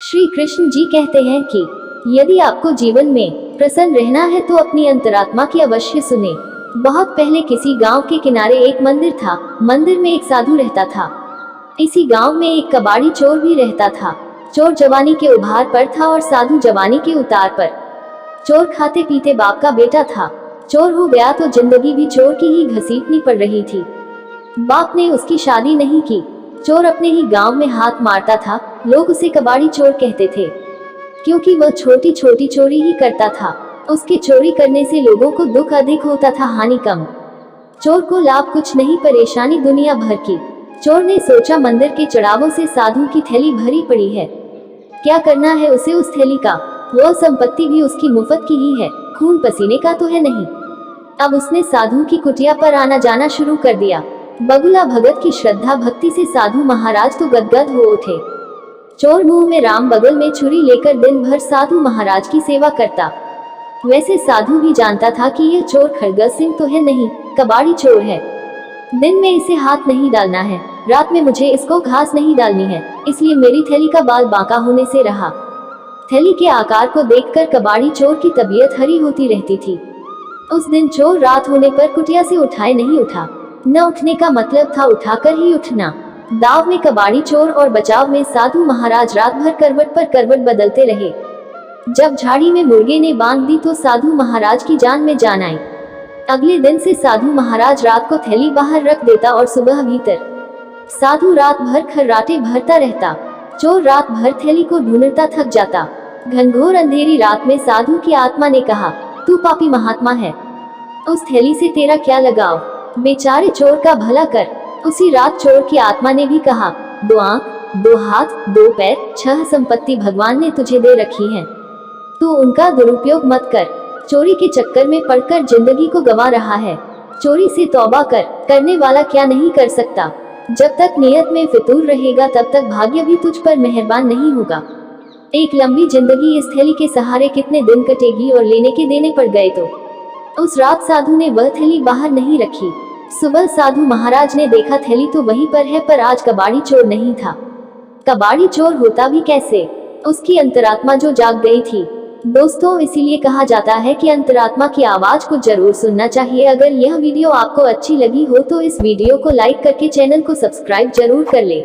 श्री कृष्ण जी कहते हैं कि यदि आपको जीवन में प्रसन्न रहना है तो अपनी अंतरात्मा की अवश्य सुने। बहुत पहले किसी गांव के किनारे एक मंदिर था। मंदिर में एक साधु रहता था। इसी गांव में एक कबाड़ी चोर भी रहता था। चोर जवानी के उभार पर था और साधु जवानी के उतार पर। चोर खाते पीते बाप का बेटा था। चोर हो गया तो जिंदगी भी चोर की ही घसीटनी पड़ रही थी। बाप ने उसकी शादी नहीं की। चोर अपने ही गांव में हाथ मारता था। लोग उसे कबाड़ी चोर कहते थे, क्योंकि वह छोटी छोटी चोरी ही करता था। उसके चोरी करने से लोगों को दुख अधिक होता था, हानि कम। चोर को लाभ कुछ नहीं, परेशानी दुनिया भर की। चोर ने सोचा, मंदिर के चढ़ावों से साधु की थैली भरी पड़ी है, क्या करना है उसे उस थैली का। वह संपत्ति भी उसकी मुफ्त की ही है, खून पसीने का तो है नहीं। अब उसने साधु की कुटिया पर आना जाना शुरू कर दिया। बगुला भगत की श्रद्धा भक्ति से साधु महाराज तो गदगद हो उठे। चोर मुंह में राम, बगल में छुरी लेकर दिन भर साधु महाराज की सेवा करता। वैसे साधु भी जानता था कि यह चोर खरगस सिंह तो है नहीं, कबाड़ी चोर है। दिन में इसे हाथ नहीं डालना है, रात में मुझे इसको घास नहीं डालनी है, इसलिए मेरी थैली का बाल बांका होने से रहा। थैली के आकार को देखकर कबाड़ी चोर की तबीयत हरी होती रहती थी। उस दिन चोर रात होने पर कुटिया से उठाए नहीं उठा। न उठने का मतलब था उठाकर ही उठना। दाव में कबाड़ी चोर और बचाव में साधु महाराज रात भर करवट पर करवट बदलते रहे। जब झाड़ी में मुर्गे ने बांध दी तो साधु महाराज की जान में जान आई। अगले दिन से साधु महाराज रात को थैली बाहर रख देता और सुबह भीतर। साधु रात भर खर्राटे भरता रहता। चोर रात भर थैली को ढूंढता थक जाता। घनघोर अंधेरी रात में साधु की आत्मा ने कहा, तू पापी महात्मा है, उस थैली से तेरा क्या लगाव, बेचारे चोर का भला कर। उसी रात चोर की आत्मा ने भी कहा, 2 आंख, 2 हाथ, 2 पैर, 6 संपत्ति भगवान ने तुझे दे रखी है, तू उनका दुरुपयोग मत कर। चोरी के चक्कर में पड़कर जिंदगी को गंवा रहा है। चोरी से तौबा कर, करने वाला क्या नहीं कर सकता। जब तक नियत में फितूर रहेगा तब तक भाग्य भी तुझ पर मेहरबान नहीं होगा। एक लंबी जिंदगी इस थैली के सहारे कितने दिन कटेगी और लेने के देने पड़ गए तो। उस रात साधु ने वह थैली बाहर नहीं रखी। सुबह साधु महाराज ने देखा थैली तो वहीं पर है, पर आज कबाड़ी चोर नहीं था। कबाड़ी चोर होता भी कैसे? उसकी अंतरात्मा जो जाग गई थी। दोस्तों, इसीलिए कहा जाता है कि अंतरात्मा की आवाज को जरूर सुनना चाहिए। अगर यह वीडियो आपको अच्छी लगी हो तो इस वीडियो को लाइक करके चैनल को सब्सक्राइब जरूर कर ले।